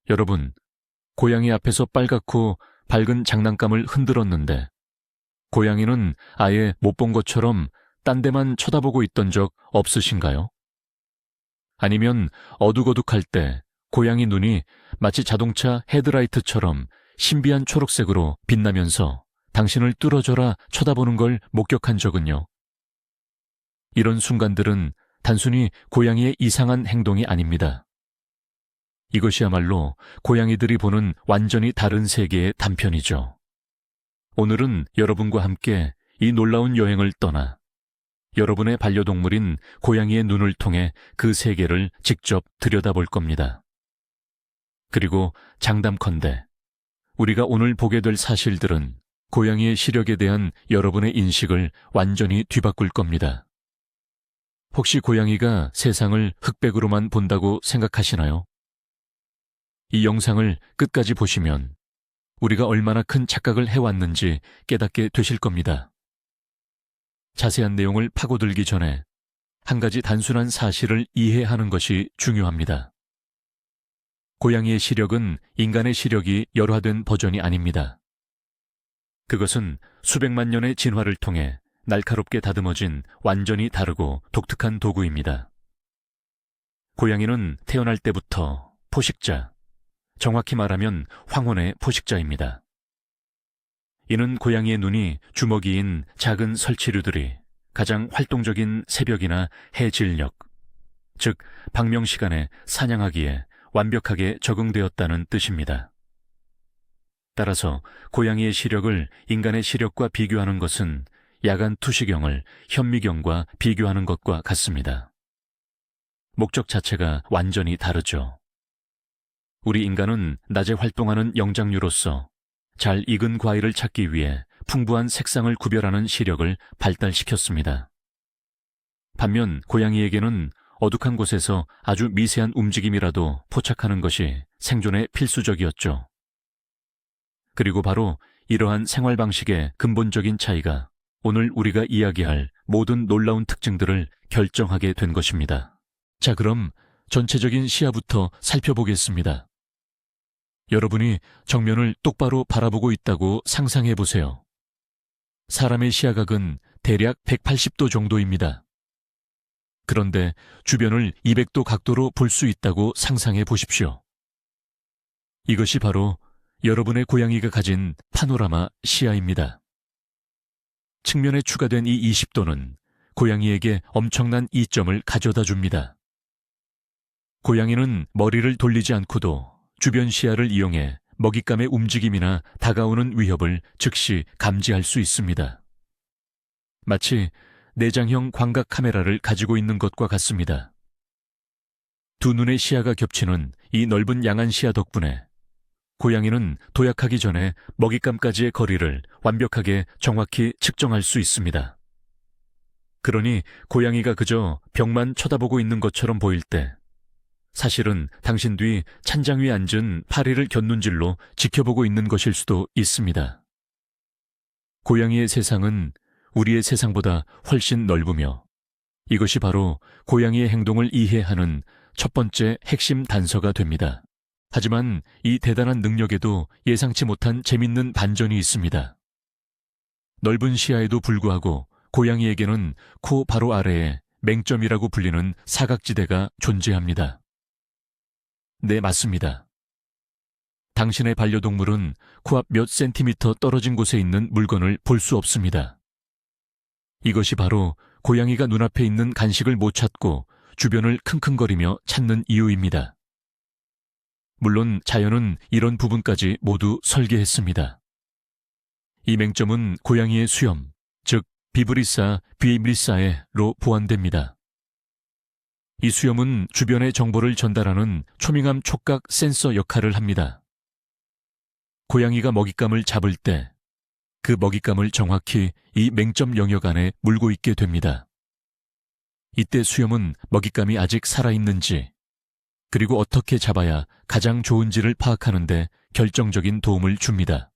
여러분, 고양이 앞에서 빨갛고 밝은 장난감을 흔들었는데 고양이는 아예 못 본 것처럼 딴 데만 쳐다보고 있던 적 없으신가요? 아니면 어둑어둑할 때 고양이 눈이 마치 자동차 헤드라이트처럼 신비한 초록색으로 빛나면서 당신을 뚫어져라 쳐다보는 걸 목격한 적은요? 이런 순간들은 단순히 고양이의 이상한 행동이 아닙니다. 이것이야말로 고양이들이 보는 완전히 다른 세계의 단편이죠. 오늘은 여러분과 함께 이 놀라운 여행을 떠나 여러분의 반려동물인 고양이의 눈을 통해 그 세계를 직접 들여다볼 겁니다. 그리고 장담컨대 우리가 오늘 보게 될 사실들은 고양이의 시력에 대한 여러분의 인식을 완전히 뒤바꿀 겁니다. 혹시 고양이가 세상을 흑백으로만 본다고 생각하시나요? 이 영상을 끝까지 보시면 우리가 얼마나 큰 착각을 해왔는지 깨닫게 되실 겁니다. 자세한 내용을 파고들기 전에 한 가지 단순한 사실을 이해하는 것이 중요합니다. 고양이의 시력은 인간의 시력이 열화된 버전이 아닙니다. 그것은 수백만 년의 진화를 통해 날카롭게 다듬어진 완전히 다르고 독특한 도구입니다. 고양이는 태어날 때부터 포식자, 정확히 말하면 황혼의 포식자입니다. 이는 고양이의 눈이 주먹이인 작은 설치류들이 가장 활동적인 새벽이나 해 진력, 즉 박명시간에 사냥하기에 완벽하게 적응되었다는 뜻입니다. 따라서 고양이의 시력을 인간의 시력과 비교하는 것은 야간 투시경을 현미경과 비교하는 것과 같습니다. 목적 자체가 완전히 다르죠. 우리 인간은 낮에 활동하는 영장류로서 잘 익은 과일을 찾기 위해 풍부한 색상을 구별하는 시력을 발달시켰습니다. 반면 고양이에게는 어둑한 곳에서 아주 미세한 움직임이라도 포착하는 것이 생존에 필수적이었죠. 그리고 바로 이러한 생활 방식의 근본적인 차이가 오늘 우리가 이야기할 모든 놀라운 특징들을 결정하게 된 것입니다. 자, 그럼 전체적인 시야부터 살펴보겠습니다. 여러분이 정면을 똑바로 바라보고 있다고 상상해 보세요. 사람의 시야각은 대략 180도 정도입니다. 그런데 주변을 200도 각도로 볼 수 있다고 상상해 보십시오. 이것이 바로 여러분의 고양이가 가진 파노라마 시야입니다. 측면에 추가된 이 20도는 고양이에게 엄청난 이점을 가져다 줍니다. 고양이는 머리를 돌리지 않고도 주변 시야를 이용해 먹잇감의 움직임이나 다가오는 위협을 즉시 감지할 수 있습니다. 마치 내장형 광각 카메라를 가지고 있는 것과 같습니다. 두 눈의 시야가 겹치는 이 넓은 양안 시야 덕분에 고양이는 도약하기 전에 먹잇감까지의 거리를 완벽하게 정확히 측정할 수 있습니다. 그러니 고양이가 그저 벽만 쳐다보고 있는 것처럼 보일 때 사실은 당신 뒤 찬장 위에 앉은 파리를 곁눈질로 지켜보고 있는 것일 수도 있습니다. 고양이의 세상은 우리의 세상보다 훨씬 넓으며 이것이 바로 고양이의 행동을 이해하는 첫 번째 핵심 단서가 됩니다. 하지만 이 대단한 능력에도 예상치 못한 재밌는 반전이 있습니다. 넓은 시야에도 불구하고 고양이에게는 코 바로 아래에 맹점이라고 불리는 사각지대가 존재합니다. 네, 맞습니다. 당신의 반려동물은 코앞 몇 센티미터 떨어진 곳에 있는 물건을 볼 수 없습니다. 이것이 바로 고양이가 눈앞에 있는 간식을 못 찾고 주변을 킁킁거리며 찾는 이유입니다. 물론 자연은 이런 부분까지 모두 설계했습니다. 이 맹점은 고양이의 수염, 즉 비브리사 비브리사에로 보완됩니다. 이 수염은 주변의 정보를 전달하는 초미감 촉각 센서 역할을 합니다. 고양이가 먹잇감을 잡을 때 그 먹잇감을 정확히 이 맹점 영역 안에 물고 있게 됩니다. 이때 수염은 먹잇감이 아직 살아있는지, 그리고 어떻게 잡아야 가장 좋은지를 파악하는 데 결정적인 도움을 줍니다.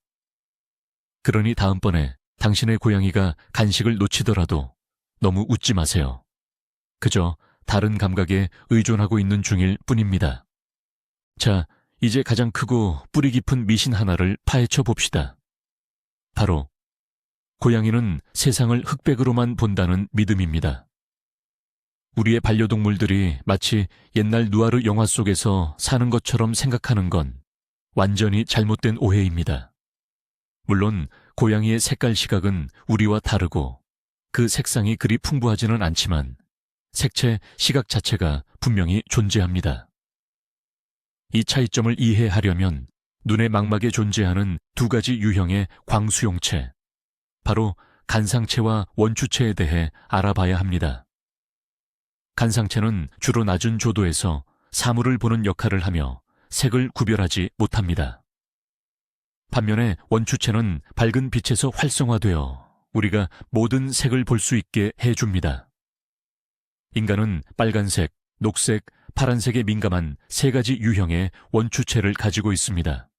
그러니 다음번에 당신의 고양이가 간식을 놓치더라도 너무 웃지 마세요. 그저 다른 감각에 의존하고 있는 중일 뿐입니다. 자, 이제 가장 크고 뿌리 깊은 미신 하나를 파헤쳐 봅시다. 바로 고양이는 세상을 흑백으로만 본다는 믿음입니다. 우리의 반려동물들이 마치 옛날 누아르 영화 속에서 사는 것처럼 생각하는 건 완전히 잘못된 오해입니다. 물론 고양이의 색깔 시각은 우리와 다르고 그 색상이 그리 풍부하지는 않지만 색채 시각 자체가 분명히 존재합니다. 이 차이점을 이해하려면 눈의 망막에 존재하는 두 가지 유형의 광수용체, 바로 간상체와 원추체에 대해 알아봐야 합니다. 간상체는 주로 낮은 조도에서 사물을 보는 역할을 하며 색을 구별하지 못합니다. 반면에 원추체는 밝은 빛에서 활성화되어 우리가 모든 색을 볼 수 있게 해줍니다. 인간은 빨간색, 녹색, 파란색에 민감한 세 가지 유형의 원추체를 가지고 있습니다.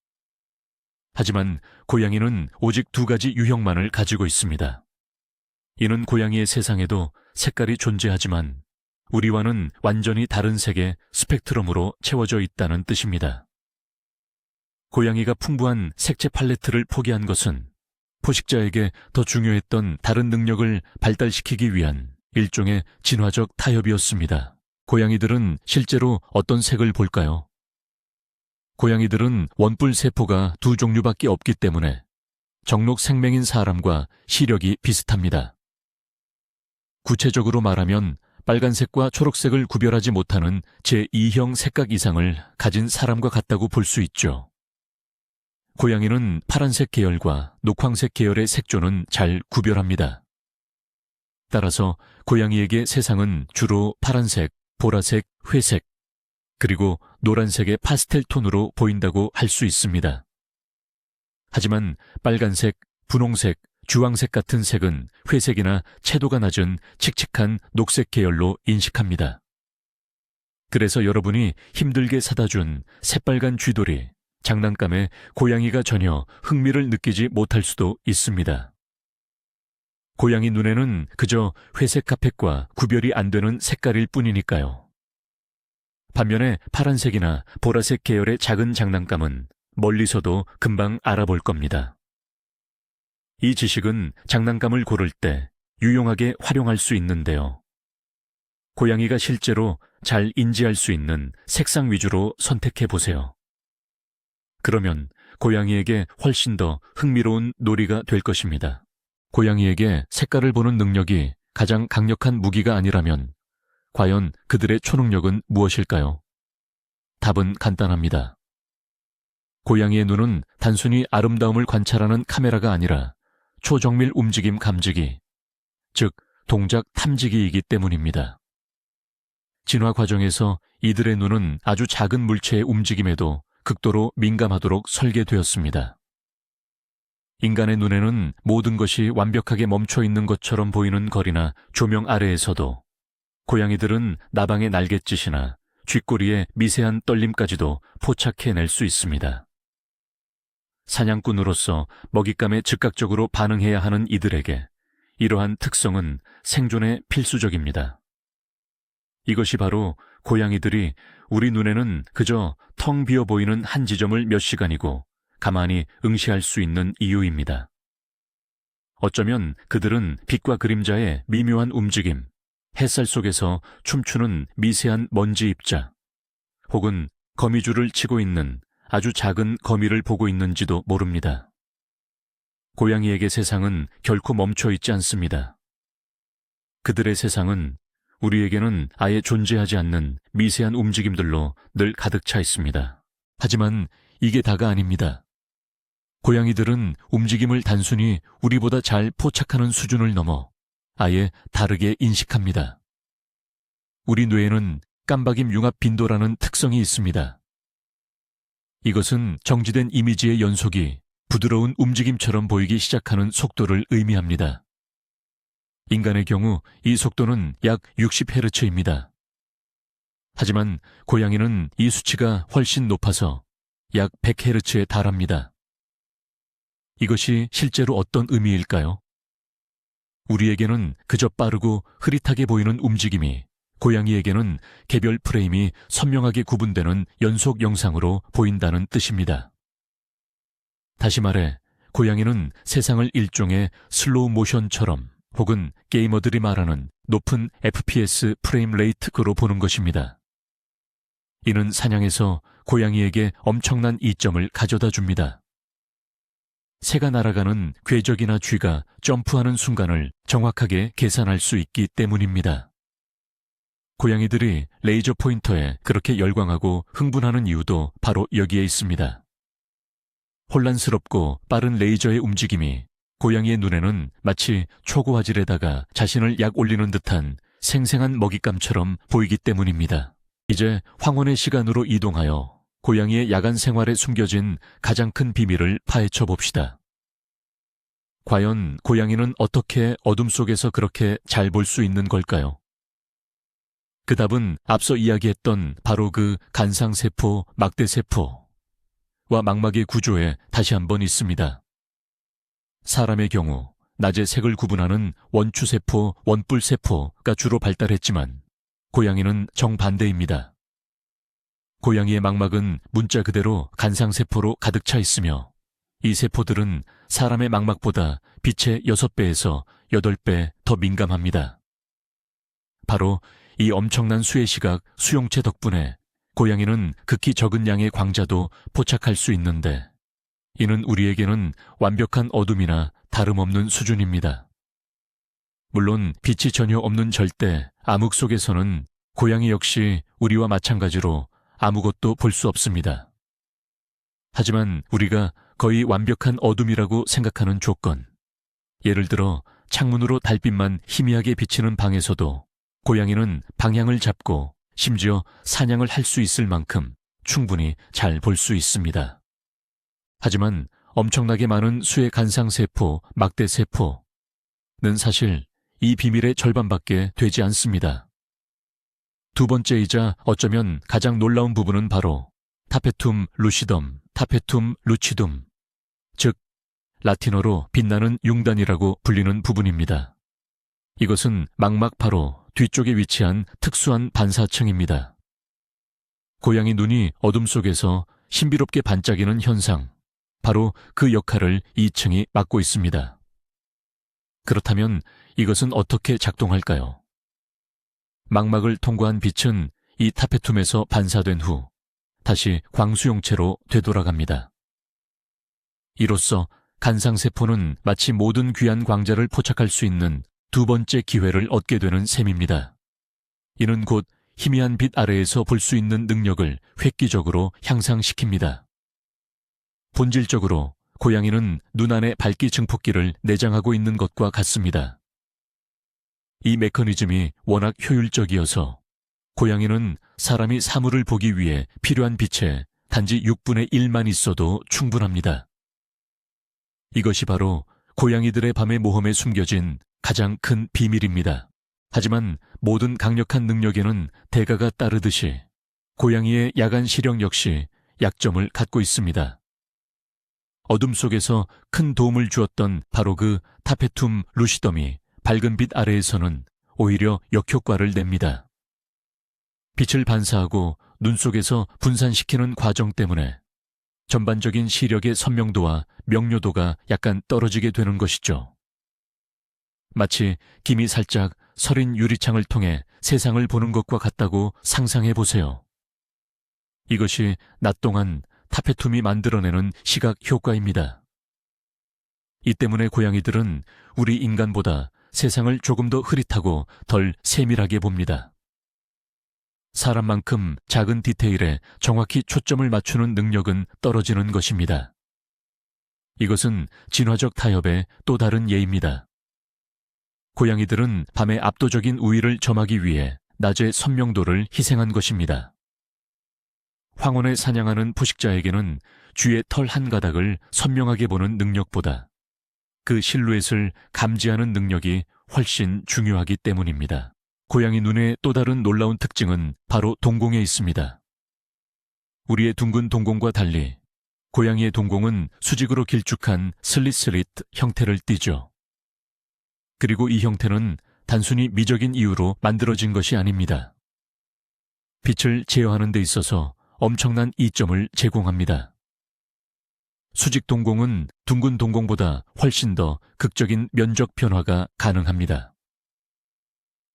하지만 고양이는 오직 두 가지 유형만을 가지고 있습니다. 이는 고양이의 세상에도 색깔이 존재하지만 우리와는 완전히 다른 색의 스펙트럼으로 채워져 있다는 뜻입니다. 고양이가 풍부한 색채 팔레트를 포기한 것은 포식자에게 더 중요했던 다른 능력을 발달시키기 위한 일종의 진화적 타협이었습니다. 고양이들은 실제로 어떤 색을 볼까요? 고양이들은 원뿔 세포가 두 종류밖에 없기 때문에 정록 생맹인 사람과 시력이 비슷합니다. 구체적으로 말하면 빨간색과 초록색을 구별하지 못하는 제2형 색각 이상을 가진 사람과 같다고 볼 수 있죠. 고양이는 파란색 계열과 녹황색 계열의 색조는 잘 구별합니다. 따라서 고양이에게 세상은 주로 파란색, 보라색, 회색, 그리고 노란색의 파스텔 톤으로 보인다고 할 수 있습니다. 하지만 빨간색, 분홍색, 주황색 같은 색은 회색이나 채도가 낮은 칙칙한 녹색 계열로 인식합니다. 그래서 여러분이 힘들게 사다 준 새빨간 쥐돌이, 장난감에 고양이가 전혀 흥미를 느끼지 못할 수도 있습니다. 고양이 눈에는 그저 회색 카펫과 구별이 안 되는 색깔일 뿐이니까요. 반면에 파란색이나 보라색 계열의 작은 장난감은 멀리서도 금방 알아볼 겁니다. 이 지식은 장난감을 고를 때 유용하게 활용할 수 있는데요. 고양이가 실제로 잘 인지할 수 있는 색상 위주로 선택해 보세요. 그러면 고양이에게 훨씬 더 흥미로운 놀이가 될 것입니다. 고양이에게 색깔을 보는 능력이 가장 강력한 무기가 아니라면 과연 그들의 초능력은 무엇일까요? 답은 간단합니다. 고양이의 눈은 단순히 아름다움을 관찰하는 카메라가 아니라 초정밀 움직임 감지기, 즉 동작 탐지기이기 때문입니다. 진화 과정에서 이들의 눈은 아주 작은 물체의 움직임에도 극도로 민감하도록 설계되었습니다. 인간의 눈에는 모든 것이 완벽하게 멈춰 있는 것처럼 보이는 거리나 조명 아래에서도 고양이들은 나방의 날갯짓이나 쥐꼬리의 미세한 떨림까지도 포착해낼 수 있습니다. 사냥꾼으로서 먹잇감에 즉각적으로 반응해야 하는 이들에게 이러한 특성은 생존에 필수적입니다. 이것이 바로 고양이들이 우리 눈에는 그저 텅 비어 보이는 한 지점을 몇 시간이고 가만히 응시할 수 있는 이유입니다. 어쩌면 그들은 빛과 그림자의 미묘한 움직임, 햇살 속에서 춤추는 미세한 먼지 입자, 혹은 거미줄을 치고 있는 아주 작은 거미를 보고 있는지도 모릅니다. 고양이에게 세상은 결코 멈춰 있지 않습니다. 그들의 세상은 우리에게는 아예 존재하지 않는 미세한 움직임들로 늘 가득 차 있습니다. 하지만 이게 다가 아닙니다. 고양이들은 움직임을 단순히 우리보다 잘 포착하는 수준을 넘어 아예 다르게 인식합니다. 우리 뇌에는 깜박임 융합 빈도라는 특성이 있습니다. 이것은 정지된 이미지의 연속이 부드러운 움직임처럼 보이기 시작하는 속도를 의미합니다. 인간의 경우 이 속도는 약 60Hz입니다. 하지만 고양이는 이 수치가 훨씬 높아서 약 100Hz에 달합니다. 이것이 실제로 어떤 의미일까요? 우리에게는 그저 빠르고 흐릿하게 보이는 움직임이 고양이에게는 개별 프레임이 선명하게 구분되는 연속 영상으로 보인다는 뜻입니다. 다시 말해, 고양이는 세상을 일종의 슬로우 모션처럼 혹은 게이머들이 말하는 높은 FPS 프레임 레이트로 보는 것입니다. 이는 사냥에서 고양이에게 엄청난 이점을 가져다 줍니다. 새가 날아가는 궤적이나 쥐가 점프하는 순간을 정확하게 계산할 수 있기 때문입니다. 고양이들이 레이저 포인터에 그렇게 열광하고 흥분하는 이유도 바로 여기에 있습니다. 혼란스럽고 빠른 레이저의 움직임이 고양이의 눈에는 마치 초고화질에다가 자신을 약 올리는 듯한 생생한 먹잇감처럼 보이기 때문입니다. 이제 황혼의 시간으로 이동하여 고양이의 야간 생활에 숨겨진 가장 큰 비밀을 파헤쳐 봅시다. 과연 고양이는 어떻게 어둠 속에서 그렇게 잘 볼 수 있는 걸까요? 그 답은 앞서 이야기했던 바로 그 간상세포, 막대세포와 망막의 구조에 다시 한번 있습니다. 사람의 경우 낮에 색을 구분하는 원추세포, 원뿔세포가 주로 발달했지만 고양이는 정반대입니다. 고양이의 망막은 문자 그대로 간상세포로 가득 차 있으며 이 세포들은 사람의 망막보다 빛의 6배에서 8배 더 민감합니다. 바로 이 엄청난 수의 시각 수용체 덕분에 고양이는 극히 적은 양의 광자도 포착할 수 있는데 이는 우리에게는 완벽한 어둠이나 다름없는 수준입니다. 물론 빛이 전혀 없는 절대 암흑 속에서는 고양이 역시 우리와 마찬가지로 아무것도 볼 수 없습니다. 하지만 우리가 거의 완벽한 어둠이라고 생각하는 조건, 예를 들어 창문으로 달빛만 희미하게 비치는 방에서도 고양이는 방향을 잡고 심지어 사냥을 할 수 있을 만큼 충분히 잘 볼 수 있습니다. 하지만 엄청나게 많은 수의 간상세포, 막대세포는 사실 이 비밀의 절반밖에 되지 않습니다. 두 번째이자 어쩌면 가장 놀라운 부분은 바로 타페툼 루시덤, 타페툼 루치둠, 즉 라틴어로 빛나는 융단이라고 불리는 부분입니다. 이것은 망막 바로 뒤쪽에 위치한 특수한 반사층입니다. 고양이 눈이 어둠 속에서 신비롭게 반짝이는 현상, 바로 그 역할을 이 층이 맡고 있습니다. 그렇다면 이것은 어떻게 작동할까요? 망막을 통과한 빛은 이 타페툼에서 반사된 후 다시 광수용체로 되돌아갑니다. 이로써 간상세포는 마치 모든 귀한 광자를 포착할 수 있는 두 번째 기회를 얻게 되는 셈입니다. 이는 곧 희미한 빛 아래에서 볼 수 있는 능력을 획기적으로 향상시킵니다. 본질적으로 고양이는 눈 안에 밝기 증폭기를 내장하고 있는 것과 같습니다. 이 메커니즘이 워낙 효율적이어서 고양이는 사람이 사물을 보기 위해 필요한 빛에 단지 6분의 1만 있어도 충분합니다. 이것이 바로 고양이들의 밤의 모험에 숨겨진 가장 큰 비밀입니다. 하지만 모든 강력한 능력에는 대가가 따르듯이 고양이의 야간 시력 역시 약점을 갖고 있습니다. 어둠 속에서 큰 도움을 주었던 바로 그 타페툼 루시덤이 밝은 빛 아래에서는 오히려 역효과를 냅니다. 빛을 반사하고 눈 속에서 분산시키는 과정 때문에 전반적인 시력의 선명도와 명료도가 약간 떨어지게 되는 것이죠. 마치 김이 살짝 서린 유리창을 통해 세상을 보는 것과 같다고 상상해 보세요. 이것이 낮 동안 타페툼이 만들어내는 시각 효과입니다. 이 때문에 고양이들은 우리 인간보다 세상을 조금 더 흐릿하고 덜 세밀하게 봅니다. 사람만큼 작은 디테일에 정확히 초점을 맞추는 능력은 떨어지는 것입니다. 이것은 진화적 타협의 또 다른 예입니다. 고양이들은 밤의 압도적인 우위를 점하기 위해 낮의 선명도를 희생한 것입니다. 황혼에 사냥하는 포식자에게는 쥐의 털 한 가닥을 선명하게 보는 능력보다 그 실루엣을 감지하는 능력이 훨씬 중요하기 때문입니다. 고양이 눈의 또 다른 놀라운 특징은 바로 동공에 있습니다. 우리의 둥근 동공과 달리 고양이의 동공은 수직으로 길쭉한 슬릿슬릿 형태를 띠죠. 그리고 이 형태는 단순히 미적인 이유로 만들어진 것이 아닙니다. 빛을 제어하는 데 있어서 엄청난 이점을 제공합니다. 수직 동공은 둥근 동공보다 훨씬 더 극적인 면적 변화가 가능합니다.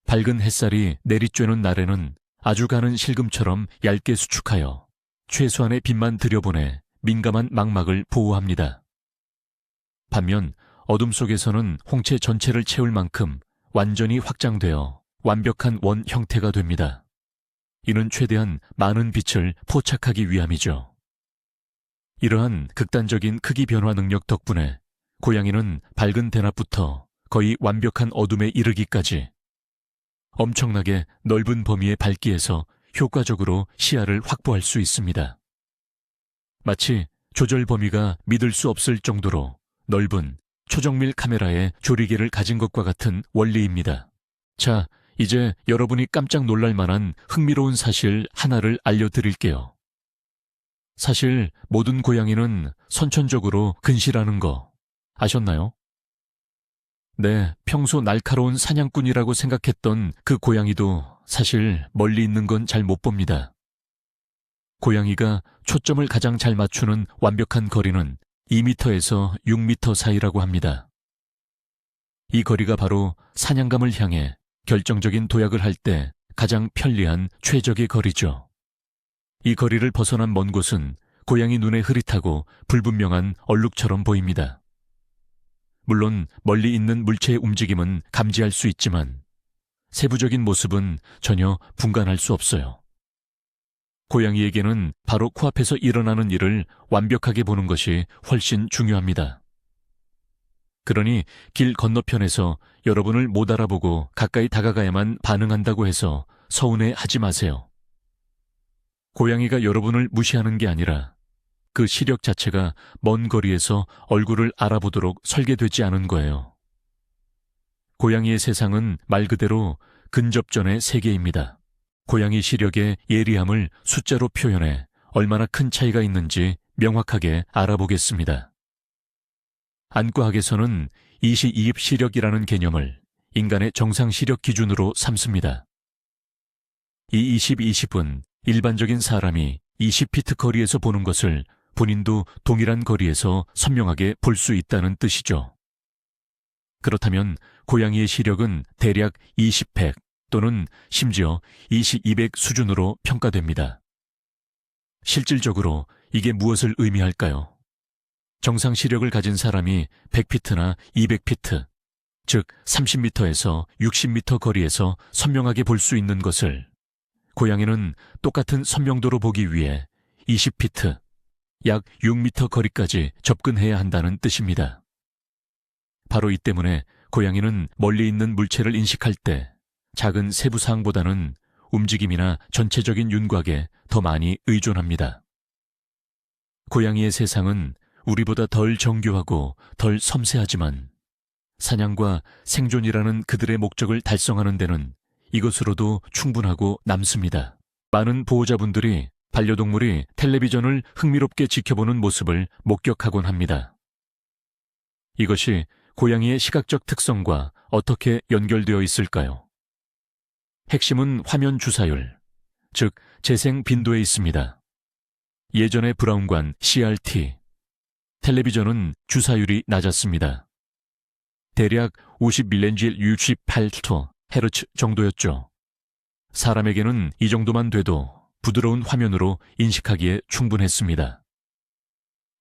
밝은 햇살이 내리쬐는 날에는 아주 가는 실금처럼 얇게 수축하여 최소한의 빛만 들여보내 민감한 망막을 보호합니다. 반면 어둠 속에서는 홍채 전체를 채울 만큼 완전히 확장되어 완벽한 원 형태가 됩니다. 이는 최대한 많은 빛을 포착하기 위함이죠. 이러한 극단적인 크기 변화 능력 덕분에 고양이는 밝은 대낮부터 거의 완벽한 어둠에 이르기까지 엄청나게 넓은 범위의 밝기에서 효과적으로 시야를 확보할 수 있습니다. 마치 조절 범위가 믿을 수 없을 정도로 넓은 초정밀 카메라의 조리개를 가진 것과 같은 원리입니다. 자, 이제 여러분이 깜짝 놀랄 만한 흥미로운 사실 하나를 알려드릴게요. 사실 모든 고양이는 선천적으로 근시라는 거 아셨나요? 네, 평소 날카로운 사냥꾼이라고 생각했던 그 고양이도 사실 멀리 있는 건 잘 못 봅니다. 고양이가 초점을 가장 잘 맞추는 완벽한 거리는 2m에서 6m 사이라고 합니다. 이 거리가 바로 사냥감을 향해 결정적인 도약을 할 때 가장 편리한 최적의 거리죠. 이 거리를 벗어난 먼 곳은 고양이 눈에 흐릿하고 불분명한 얼룩처럼 보입니다. 물론 멀리 있는 물체의 움직임은 감지할 수 있지만 세부적인 모습은 전혀 분간할 수 없어요. 고양이에게는 바로 코앞에서 일어나는 일을 완벽하게 보는 것이 훨씬 중요합니다. 그러니 길 건너편에서 여러분을 못 알아보고 가까이 다가가야만 반응한다고 해서 서운해하지 마세요. 고양이가 여러분을 무시하는 게 아니라 그 시력 자체가 먼 거리에서 얼굴을 알아보도록 설계되지 않은 거예요. 고양이의 세상은 말 그대로 근접전의 세계입니다. 고양이 시력의 예리함을 숫자로 표현해 얼마나 큰 차이가 있는지 명확하게 알아보겠습니다. 안과학에서는 이시이입 시력이라는 개념을 인간의 정상 시력 기준으로 삼습니다. 이 20은 일반적인 사람이 20피트 거리에서 보는 것을 본인도 동일한 거리에서 선명하게 볼 수 있다는 뜻이죠. 그렇다면 고양이의 시력은 대략 20백 또는 심지어 2200 수준으로 평가됩니다. 실질적으로 이게 무엇을 의미할까요? 정상 시력을 가진 사람이 100피트나 200피트, 즉 30m에서 60m 거리에서 선명하게 볼 수 있는 것을 고양이는 똑같은 선명도로 보기 위해 20피트, 약 6m 거리까지 접근해야 한다는 뜻입니다. 바로 이 때문에 고양이는 멀리 있는 물체를 인식할 때 작은 세부 사항보다는 움직임이나 전체적인 윤곽에 더 많이 의존합니다. 고양이의 세상은 우리보다 덜 정교하고 덜 섬세하지만 사냥과 생존이라는 그들의 목적을 달성하는 데는 이것으로도 충분하고 남습니다. 많은 보호자분들이 반려동물이 텔레비전을 흥미롭게 지켜보는 모습을 목격하곤 합니다. 이것이 고양이의 시각적 특성과 어떻게 연결되어 있을까요? 핵심은 화면 주사율, 즉 재생 빈도에 있습니다. 예전의 브라운관 CRT, 텔레비전은 주사율이 낮았습니다. 대략 50밀렌질 68Hz 정도였죠. 사람에게는 이 정도만 돼도 부드러운 화면으로 인식하기에 충분했습니다.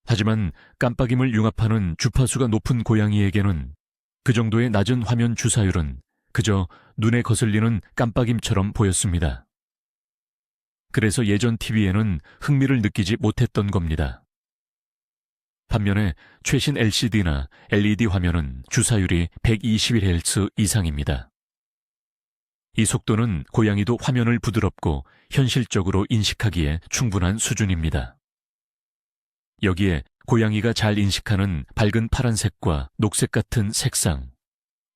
하지만 깜빡임을 융합하는 주파수가 높은 고양이에게는 그 정도의 낮은 화면 주사율은 그저 눈에 거슬리는 깜빡임처럼 보였습니다. 그래서 예전 TV에는 흥미를 느끼지 못했던 겁니다. 반면에 최신 LCD나 LED 화면은 주사율이 121Hz 이상입니다. 이 속도는 고양이도 화면을 부드럽고 현실적으로 인식하기에 충분한 수준입니다. 여기에 고양이가 잘 인식하는 밝은 파란색과 녹색 같은 색상,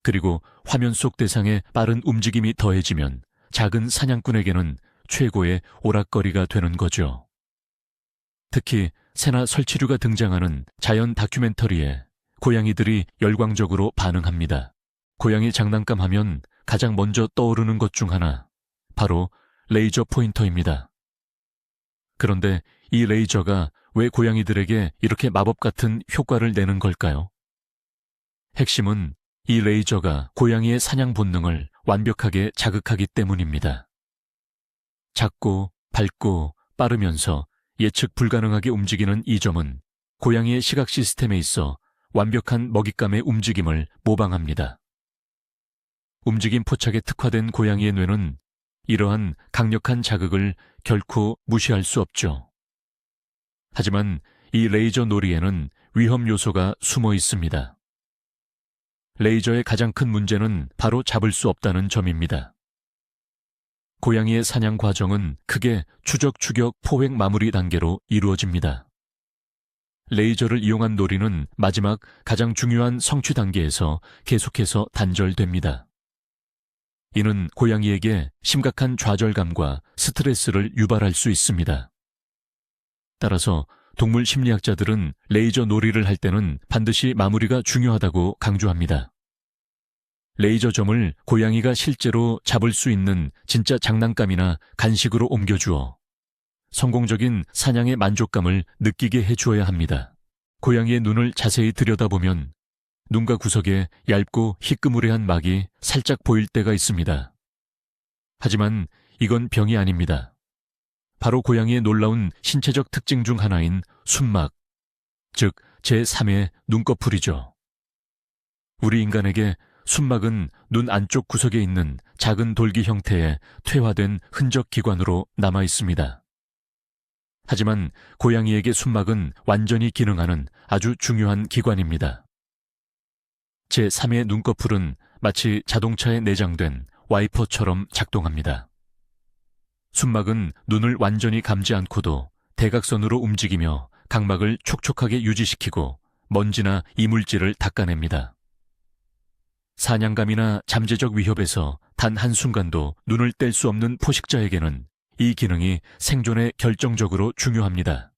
그리고 화면 속 대상의 빠른 움직임이 더해지면 작은 사냥꾼에게는 최고의 오락거리가 되는 거죠. 특히 새나 설치류가 등장하는 자연 다큐멘터리에 고양이들이 열광적으로 반응합니다. 고양이 장난감 하면 가장 먼저 떠오르는 것 중 하나, 바로 레이저 포인터입니다. 그런데 이 레이저가 왜 고양이들에게 이렇게 마법 같은 효과를 내는 걸까요? 핵심은 이 레이저가 고양이의 사냥 본능을 완벽하게 자극하기 때문입니다. 작고 밝고 빠르면서 예측 불가능하게 움직이는 이 점은 고양이의 시각 시스템에 있어 완벽한 먹잇감의 움직임을 모방합니다. 움직임 포착에 특화된 고양이의 뇌는 이러한 강력한 자극을 결코 무시할 수 없죠. 하지만 이 레이저 놀이에는 위험 요소가 숨어 있습니다. 레이저의 가장 큰 문제는 바로 잡을 수 없다는 점입니다. 고양이의 사냥 과정은 크게 추적, 추격, 포획, 마무리 단계로 이루어집니다. 레이저를 이용한 놀이는 마지막 가장 중요한 성취 단계에서 계속해서 단절됩니다. 이는 고양이에게 심각한 좌절감과 스트레스를 유발할 수 있습니다. 따라서 동물 심리학자들은 레이저 놀이를 할 때는 반드시 마무리가 중요하다고 강조합니다. 레이저점을 고양이가 실제로 잡을 수 있는 진짜 장난감이나 간식으로 옮겨주어 성공적인 사냥의 만족감을 느끼게 해주어야 합니다. 고양이의 눈을 자세히 들여다보면 눈가 구석에 얇고 희끄무레한 막이 살짝 보일 때가 있습니다. 하지만 이건 병이 아닙니다. 바로 고양이의 놀라운 신체적 특징 중 하나인 순막, 즉 제3의 눈꺼풀이죠. 우리 인간에게 순막은 눈 안쪽 구석에 있는 작은 돌기 형태의 퇴화된 흔적 기관으로 남아 있습니다. 하지만 고양이에게 순막은 완전히 기능하는 아주 중요한 기관입니다. 제3의 눈꺼풀은 마치 자동차에 내장된 와이퍼처럼 작동합니다. 순막은 눈을 완전히 감지 않고도 대각선으로 움직이며 각막을 촉촉하게 유지시키고 먼지나 이물질을 닦아냅니다. 사냥감이나 잠재적 위협에서 단 한순간도 눈을 뗄 수 없는 포식자에게는 이 기능이 생존에 결정적으로 중요합니다.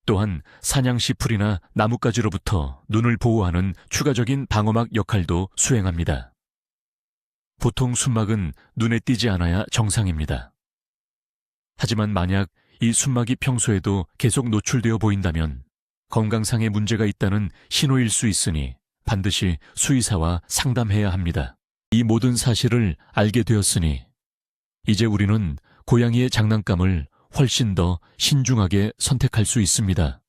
또한 사냥시 풀이나 나뭇가지로부터 눈을 보호하는 추가적인 방어막 역할도 수행합니다. 보통 순막은 눈에 띄지 않아야 정상입니다. 하지만 만약 이 순막이 평소에도 계속 노출되어 보인다면 건강상의 문제가 있다는 신호일 수 있으니 반드시 수의사와 상담해야 합니다. 이 모든 사실을 알게 되었으니 이제 우리는 고양이의 장난감을 훨씬 더 신중하게 선택할 수 있습니다.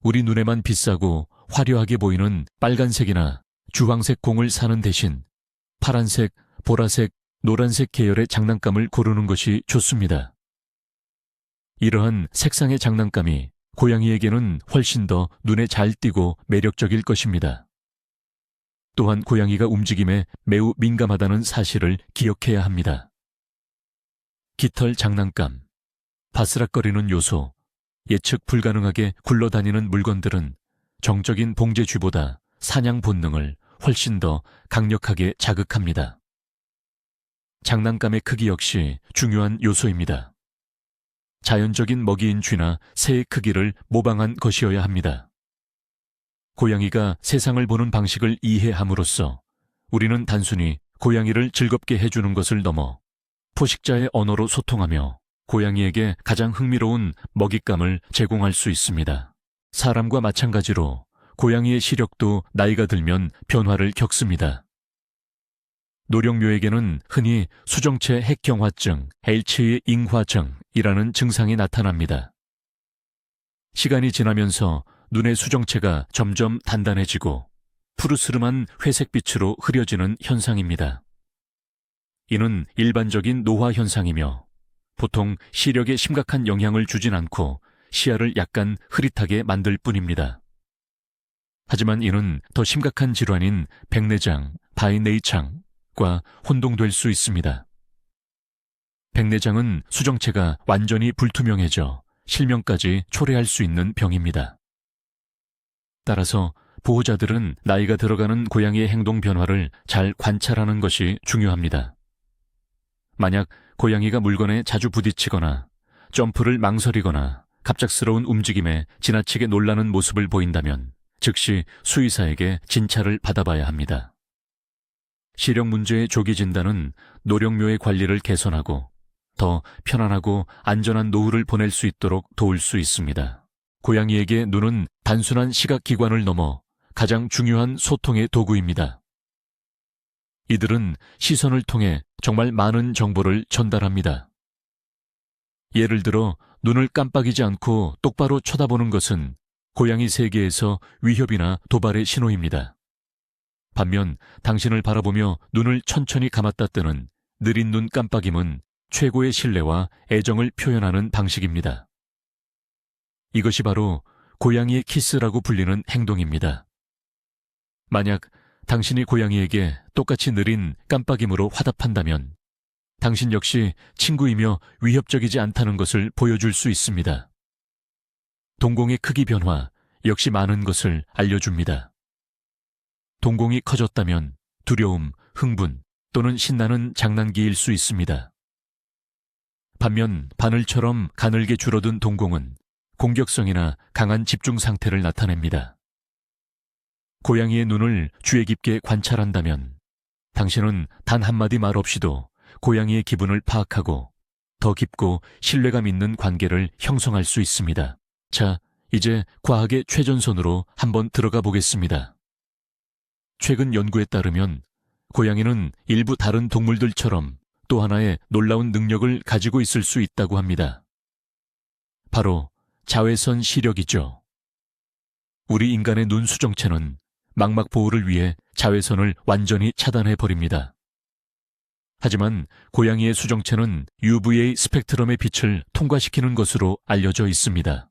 우리 눈에만 비싸고 화려하게 보이는 빨간색이나 주황색 공을 사는 대신 파란색, 보라색, 노란색 계열의 장난감을 고르는 것이 좋습니다. 이러한 색상의 장난감이 고양이에게는 훨씬 더 눈에 잘 띄고 매력적일 것입니다. 또한 고양이가 움직임에 매우 민감하다는 사실을 기억해야 합니다. 깃털 장난감, 바스락거리는 요소, 예측 불가능하게 굴러다니는 물건들은 정적인 봉제쥐보다 사냥 본능을 훨씬 더 강력하게 자극합니다. 장난감의 크기 역시 중요한 요소입니다. 자연적인 먹이인 쥐나 새의 크기를 모방한 것이어야 합니다. 고양이가 세상을 보는 방식을 이해함으로써 우리는 단순히 고양이를 즐겁게 해주는 것을 넘어 포식자의 언어로 소통하며 고양이에게 가장 흥미로운 먹잇감을 제공할 수 있습니다. 사람과 마찬가지로 고양이의 시력도 나이가 들면 변화를 겪습니다. 노령묘에게는 흔히 수정체 핵경화증, H-잉화증이라는 증상이 나타납니다. 시간이 지나면서 눈의 수정체가 점점 단단해지고 푸르스름한 회색빛으로 흐려지는 현상입니다. 이는 일반적인 노화 현상이며 보통 시력에 심각한 영향을 주진 않고 시야를 약간 흐릿하게 만들 뿐입니다. 하지만 이는 더 심각한 질환인 백내장, 바이네이창과 혼동될 수 있습니다. 백내장은 수정체가 완전히 불투명해져 실명까지 초래할 수 있는 병입니다. 따라서 보호자들은 나이가 들어가는 고양이의 행동 변화를 잘 관찰하는 것이 중요합니다. 만약 고양이가 물건에 자주 부딪히거나 점프를 망설이거나 갑작스러운 움직임에 지나치게 놀라는 모습을 보인다면 즉시 수의사에게 진찰을 받아봐야 합니다. 시력 문제의 조기 진단은 노령묘의 관리를 개선하고 더 편안하고 안전한 노후를 보낼 수 있도록 도울 수 있습니다. 고양이에게 눈은 단순한 시각기관을 넘어 가장 중요한 소통의 도구입니다. 이들은 시선을 통해 정말 많은 정보를 전달합니다. 예를 들어 눈을 깜빡이지 않고 똑바로 쳐다보는 것은 고양이 세계에서 위협이나 도발의 신호입니다. 반면 당신을 바라보며 눈을 천천히 감았다 뜨는 느린 눈 깜빡임은 최고의 신뢰와 애정을 표현하는 방식입니다. 이것이 바로 고양이의 키스라고 불리는 행동입니다. 만약 당신이 고양이에게 똑같이 느린 깜빡임으로 화답한다면 당신 역시 친구이며 위협적이지 않다는 것을 보여줄 수 있습니다. 동공의 크기 변화 역시 많은 것을 알려줍니다. 동공이 커졌다면 두려움, 흥분 또는 신나는 장난기일 수 있습니다. 반면 바늘처럼 가늘게 줄어든 동공은 공격성이나 강한 집중 상태를 나타냅니다. 고양이의 눈을 주의 깊게 관찰한다면 당신은 단 한마디 말 없이도 고양이의 기분을 파악하고 더 깊고 신뢰감 있는 관계를 형성할 수 있습니다. 자, 이제 과학의 최전선으로 한번 들어가 보겠습니다. 최근 연구에 따르면 고양이는 일부 다른 동물들처럼 또 하나의 놀라운 능력을 가지고 있을 수 있다고 합니다. 바로 자외선 시력이죠. 우리 인간의 눈 수정체는 망막 보호를 위해 자외선을 완전히 차단해버립니다. 하지만 고양이의 수정체는 UVA 스펙트럼의 빛을 통과시키는 것으로 알려져 있습니다.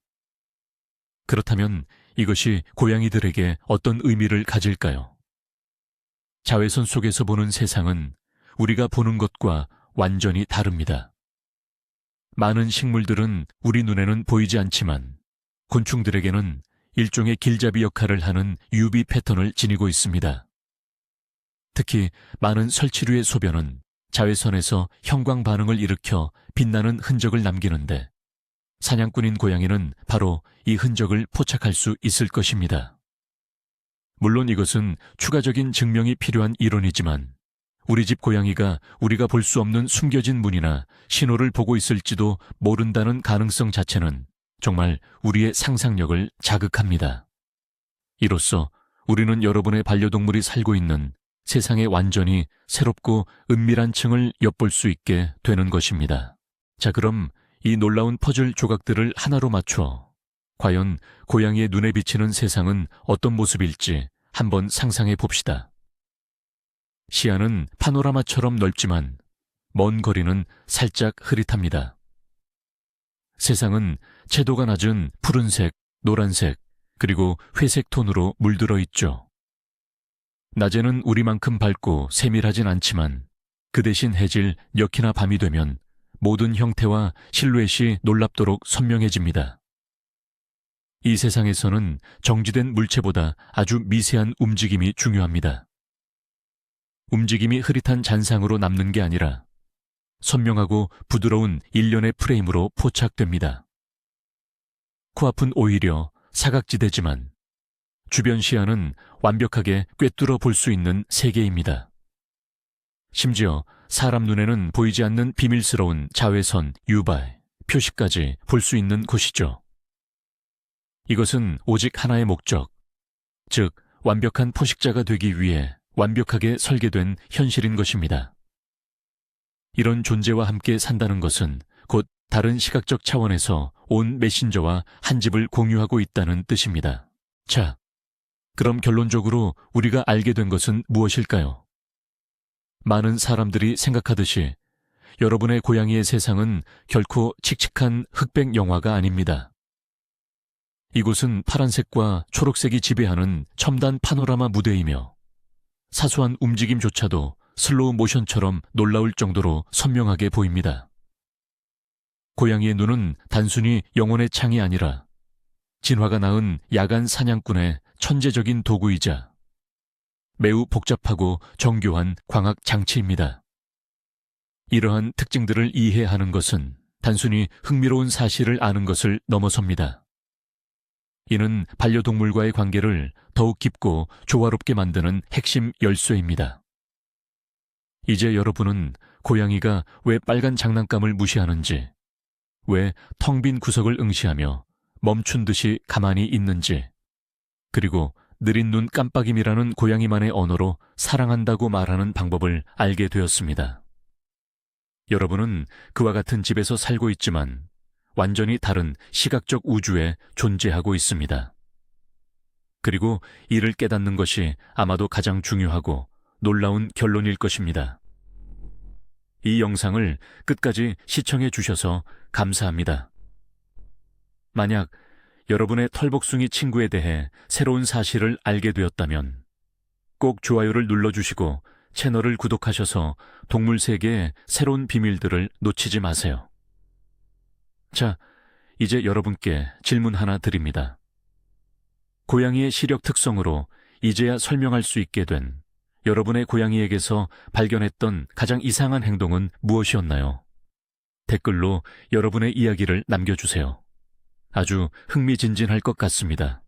그렇다면 이것이 고양이들에게 어떤 의미를 가질까요? 자외선 속에서 보는 세상은 우리가 보는 것과 완전히 다릅니다. 많은 식물들은 우리 눈에는 보이지 않지만 곤충들에게는 일종의 길잡이 역할을 하는 UV 패턴을 지니고 있습니다. 특히 많은 설치류의 소변은 자외선에서 형광 반응을 일으켜 빛나는 흔적을 남기는데 사냥꾼인 고양이는 바로 이 흔적을 포착할 수 있을 것입니다. 물론 이것은 추가적인 증명이 필요한 이론이지만 우리 집 고양이가 우리가 볼 수 없는 숨겨진 문이나 신호를 보고 있을지도 모른다는 가능성 자체는 정말 우리의 상상력을 자극합니다. 이로써 우리는 여러분의 반려동물이 살고 있는 세상의 완전히 새롭고 은밀한 층을 엿볼 수 있게 되는 것입니다. 자, 그럼 이 놀라운 퍼즐 조각들을 하나로 맞춰 과연 고양이의 눈에 비치는 세상은 어떤 모습일지 한번 상상해 봅시다. 시야는 파노라마처럼 넓지만 먼 거리는 살짝 흐릿합니다. 세상은 채도가 낮은 푸른색, 노란색, 그리고 회색 톤으로 물들어 있죠. 낮에는 우리만큼 밝고 세밀하진 않지만 그 대신 해질 역이나 밤이 되면 모든 형태와 실루엣이 놀랍도록 선명해집니다. 이 세상에서는 정지된 물체보다 아주 미세한 움직임이 중요합니다. 움직임이 흐릿한 잔상으로 남는 게 아니라 선명하고 부드러운 일련의 프레임으로 포착됩니다. 코앞은 오히려 사각지대지만 주변 시야는 완벽하게 꿰뚫어 볼 수 있는 세계입니다. 심지어 사람 눈에는 보이지 않는 비밀스러운 자외선, UV, 표시까지 볼 수 있는 곳이죠. 이것은 오직 하나의 목적, 즉 완벽한 포식자가 되기 위해 완벽하게 설계된 현실인 것입니다. 이런 존재와 함께 산다는 것은 곧 다른 시각적 차원에서 온 메신저와 한 집을 공유하고 있다는 뜻입니다. 자, 그럼 결론적으로 우리가 알게 된 것은 무엇일까요? 많은 사람들이 생각하듯이 여러분의 고양이의 세상은 결코 칙칙한 흑백 영화가 아닙니다. 이곳은 파란색과 초록색이 지배하는 첨단 파노라마 무대이며 사소한 움직임조차도 슬로우 모션처럼 놀라울 정도로 선명하게 보입니다. 고양이의 눈은 단순히 영혼의 창이 아니라 진화가 낳은 야간 사냥꾼의 천재적인 도구이자 매우 복잡하고 정교한 광학 장치입니다. 이러한 특징들을 이해하는 것은 단순히 흥미로운 사실을 아는 것을 넘어섭니다. 이는 반려동물과의 관계를 더욱 깊고 조화롭게 만드는 핵심 열쇠입니다. 이제 여러분은 고양이가 왜 빨간 장난감을 무시하는지, 왜 텅 빈 구석을 응시하며 멈춘 듯이 가만히 있는지, 그리고 느린 눈 깜빡임이라는 고양이만의 언어로 사랑한다고 말하는 방법을 알게 되었습니다. 여러분은 그와 같은 집에서 살고 있지만 완전히 다른 시각적 우주에 존재하고 있습니다. 그리고 이를 깨닫는 것이 아마도 가장 중요하고 놀라운 결론일 것입니다. 이 영상을 끝까지 시청해 주셔서 감사합니다. 만약 여러분의 털복숭이 친구에 대해 새로운 사실을 알게 되었다면 꼭 좋아요를 눌러주시고 채널을 구독하셔서 동물 세계의 새로운 비밀들을 놓치지 마세요. 자, 이제 여러분께 질문 하나 드립니다. 고양이의 시력 특성으로 이제야 설명할 수 있게 된 여러분의 고양이에게서 발견했던 가장 이상한 행동은 무엇이었나요? 댓글로 여러분의 이야기를 남겨주세요. 아주 흥미진진할 것 같습니다.